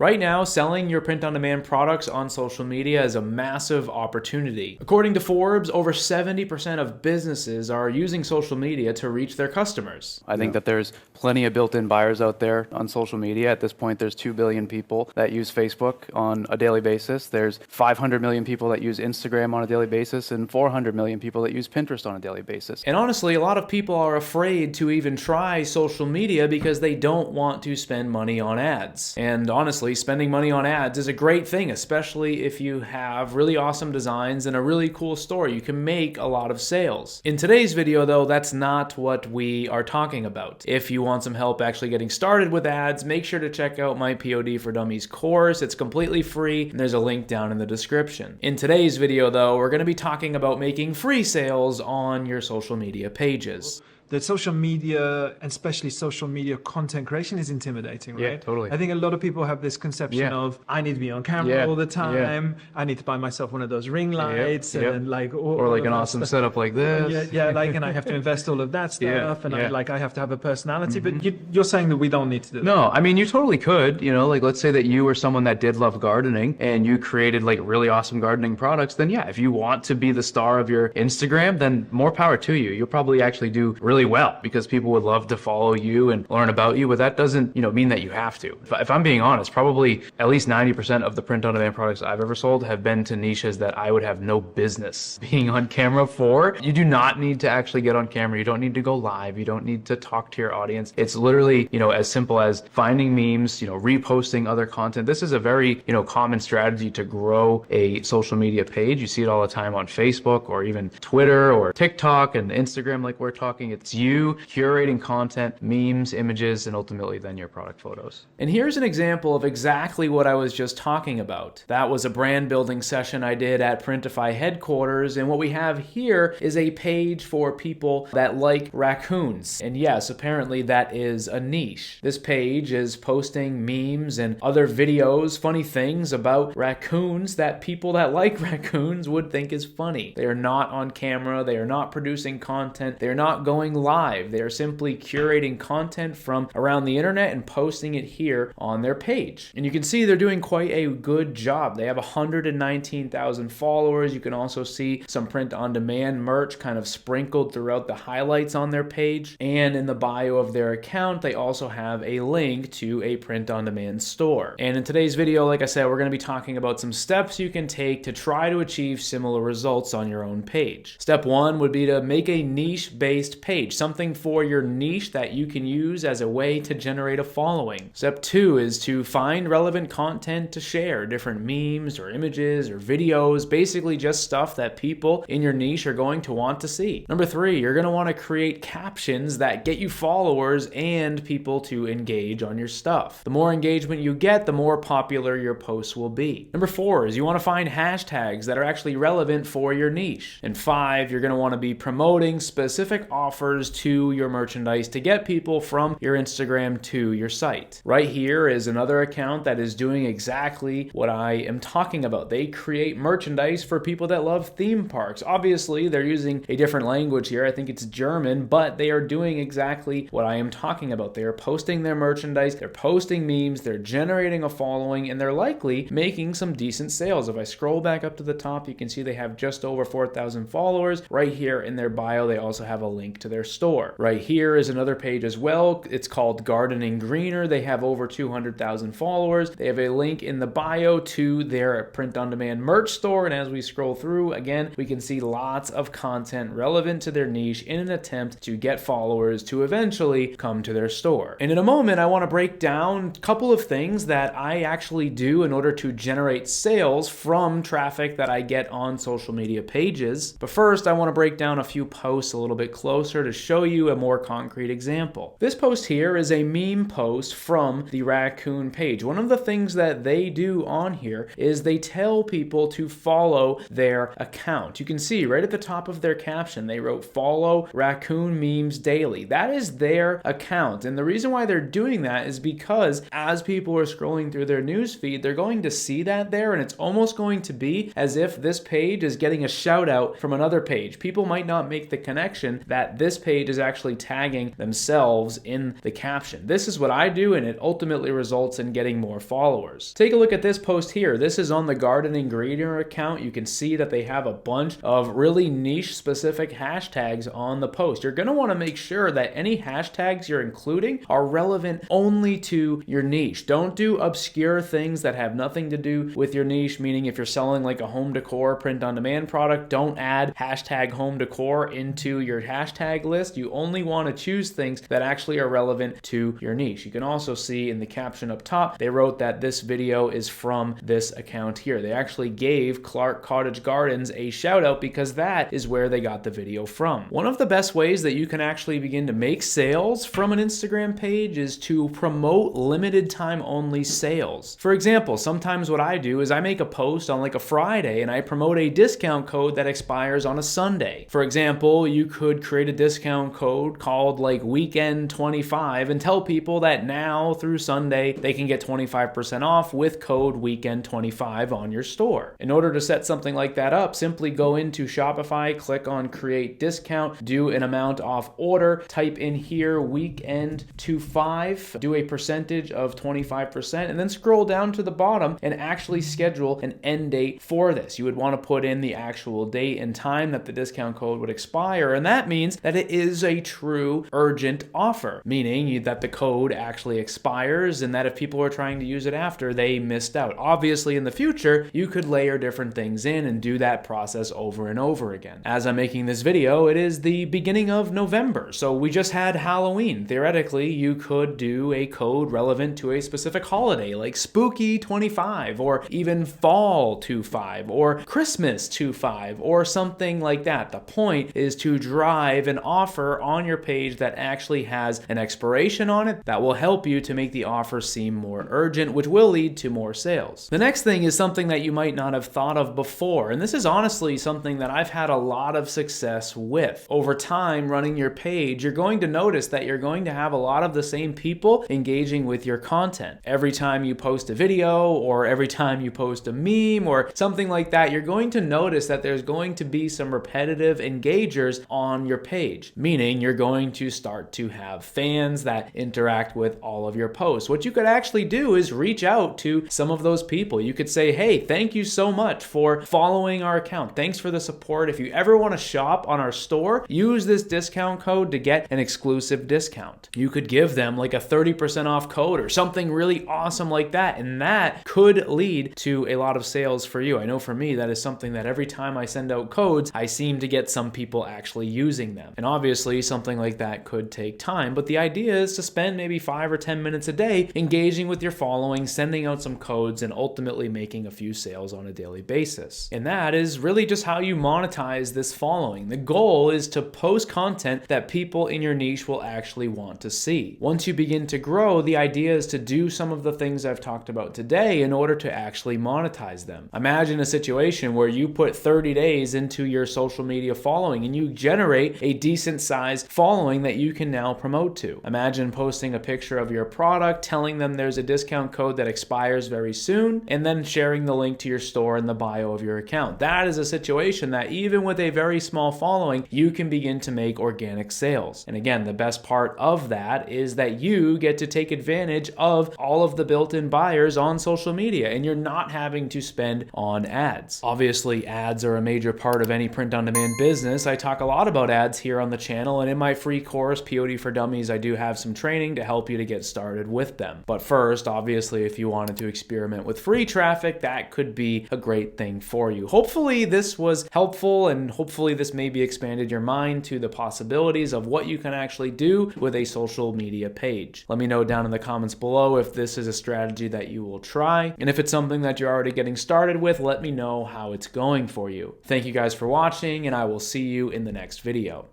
Right now, selling your print-on-demand products on social media is a massive opportunity. According to Forbes, over 70% of businesses are using social media to reach their customers. I think that there's plenty of built-in buyers out there on social media. At this point, there's 2 billion people that use Facebook on a daily basis. There's 500 million people that use Instagram on a daily basis and 400 million people that use Pinterest on a daily basis. And honestly, a lot of people are afraid to even try social media because they don't want to spend money on ads. And honestly, spending money on ads is a great thing, especially if you have really awesome designs and a really cool store. You can make a lot of sales. In today's video, though, that's not what we are talking about. If you want some help actually getting started with ads, make sure to check out my POD for Dummies course. It's completely free, and there's a link down in the description. In today's video, though, we're going to be talking about making free sales on your social media pages. That social media, and especially social media content creation, is intimidating, right? Yeah, totally. I think a lot of people have this conception of, I need to be on camera all the time. I need to buy myself one of those ring lights and like, or like an awesome setup like this. Like, and I have to invest all of that stuff, and I have to have a personality. But you're saying that we don't need to do that. No, I mean, you totally could. You know, like let's say that you were someone that did love gardening and you created like really awesome gardening products. Then yeah, if you want to be the star of your Instagram, then more power to you. You'll probably actually do really well because people would love to follow you and learn about you, but that doesn't, mean that you have to. If I'm being honest, probably at least 90% of the print-on-demand products I've ever sold have been to niches that I would have no business being on camera for. You do not need to actually get on camera. You don't need to go live. You don't need to talk to your audience. It's literally, as simple as finding memes, reposting other content. This is a very, common strategy to grow a social media page. You see it all the time on Facebook or even Twitter or TikTok and Instagram like we're talking. It's you curating content, memes, images, and ultimately then your product photos. And here's an example of exactly what I was just talking about. That was a brand building session I did at Printify headquarters, and what we have here is a page for people that like raccoons. And yes, apparently that is a niche. This page is posting memes and other videos, funny things about raccoons that people that like raccoons would think is funny. They are not on camera, they are not producing content, they are not going live. They are simply curating content from around the internet and posting it here on their page. And you can see they're doing quite a good job. They have 119,000 followers. You can also see some print-on-demand merch kind of sprinkled throughout the highlights on their page. And in the bio of their account, they also have a link to a print-on-demand store. And in today's video, like I said, we're going to be talking about some steps you can take to try to achieve similar results on your own page. Step one would be to make a niche-based page, something for your niche that you can use as a way to generate a following. Step two is to find relevant content to share, different memes or images or videos, basically just stuff that people in your niche are going to want to see. Number three, you're going to want to create captions that get you followers and people to engage on your stuff. The more engagement you get, the more popular your posts will be. Number four is you want to find hashtags that are actually relevant for your niche. And five, you're going to want to be promoting specific offers to your merchandise to get people from your Instagram to your site. Right here is another account that is doing exactly what I am talking about. They create merchandise for people that love theme parks. Obviously, they're using a different language here. I think it's German, but they are doing exactly what I am talking about. They are posting their merchandise, they're posting memes, they're generating a following, and they're likely making some decent sales. If I scroll back up to the top, you can see they have just over 4,000 followers. Right here in their bio, they also have a link to their store. Right here is another page as well. It's called Gardening Greener. They have over 200,000 followers. They have a link in the bio to their print-on-demand merch store. And as we scroll through, again, we can see lots of content relevant to their niche in an attempt to get followers to eventually come to their store. And in a moment, I want to break down a couple of things that I actually do in order to generate sales from traffic that I get on social media pages. But first, I want to break down a few posts a little bit closer to show you a more concrete example. This post here is a meme post from the raccoon page. One of the things that they do on here is they tell people to follow their account. You can see right at the top of their caption, they wrote follow raccoon memes daily. That is their account. And the reason why they're doing that is because as people are scrolling through their news feed, they're going to see that there, and it's almost going to be as if this page is getting a shout out from another page. People might not make the connection that this this page is actually tagging themselves in the caption. This is what I do, and it ultimately results in getting more followers. Take a look at this post here. This is on the Gardening Greener account. You can see that they have a bunch of really niche specific hashtags on the post. You're going to want to make sure that any hashtags you're including are relevant only to your niche. Don't do obscure things that have nothing to do with your niche, meaning if you're selling like a home decor print on demand product, don't add hashtag home decor into your hashtag list. You only want to choose things that actually are relevant to your niche. You can also see in the caption up top, they wrote that this video is from this account here. They actually gave Clark Cottage Gardens a shout out because that is where they got the video from. One of the best ways that you can actually begin to make sales from an Instagram page is to promote limited time only sales. For example, sometimes what I do is I make a post on like a Friday and I promote a discount code that expires on a Sunday. For example, you could create a discount code called like Weekend 25 and tell people that now through Sunday they can get 25% off with code Weekend 25 on your store. In order to set something like that up, simply go into Shopify, click on create discount, do an amount off order, type in here Weekend 25, do a percentage of 25%, and then scroll down to the bottom and actually schedule an end date for this. You would want to put in the actual date and time that the discount code would expire, and that means that it is a true urgent offer, meaning that the code actually expires and that if people are trying to use it after, they missed out. Obviously, in the future, you could layer different things in and do that process over and over again. As I'm making this video, it is the beginning of November, so we just had Halloween. Theoretically, you could do a code relevant to a specific holiday like Spooky 25 or even Fall 25 or Christmas 25 or something like that. The point is to drive an offer on your page that actually has an expiration on it that will help you to make the offer seem more urgent, which will lead to more sales. The next thing is something that you might not have thought of before, and this is honestly something that I've had a lot of success with. Over time, running your page, you're going to notice that you're going to have a lot of the same people engaging with your content. Every time you post a video or every time you post a meme or something like that, you're going to notice that there's going to be some repetitive engagers on your page, meaning you're going to start to have fans that interact with all of your posts. What you could actually do is reach out to some of those people. You could say, hey, thank you so much for following our account. Thanks for the support. If you ever want to shop on our store, use this discount code to get an exclusive discount. You could give them like a 30% off code or something really awesome like that, and that could lead to a lot of sales for you. I know for me, that is something that every time I send out codes, I seem to get some people actually using them. And obviously, something like that could take time, but the idea is to spend maybe 5 or 10 minutes a day engaging with your following, sending out some codes, and ultimately making a few sales on a daily basis. And that is really just how you monetize this following. The goal is to post content that people in your niche will actually want to see. Once you begin to grow, the idea is to do some of the things I've talked about today in order to actually monetize them. Imagine a situation where you put 30 days into your social media following and you generate a decent sized following that you can now promote to. Imagine posting a picture of your product, telling them there's a discount code that expires very soon, and then sharing the link to your store in the bio of your account. That is a situation that even with a very small following, you can begin to make organic sales. And again, the best part of that is that you get to take advantage of all of the built-in buyers on social media, and you're not having to spend on ads. Obviously, ads are a major part of any print-on-demand business. I talk a lot about ads here on the channel, and in my free course, POD for Dummies, I do have some training to help you to get started with them. But first, obviously, if you wanted to experiment with free traffic, that could be a great thing for you. Hopefully, this was helpful, and hopefully this maybe expanded your mind to the possibilities of what you can actually do with a social media page. Let me know down in the comments below if this is a strategy that you will try, and if it's something that you're already getting started with, let me know how it's going for you. Thank you guys for watching, and I will see you in the next video.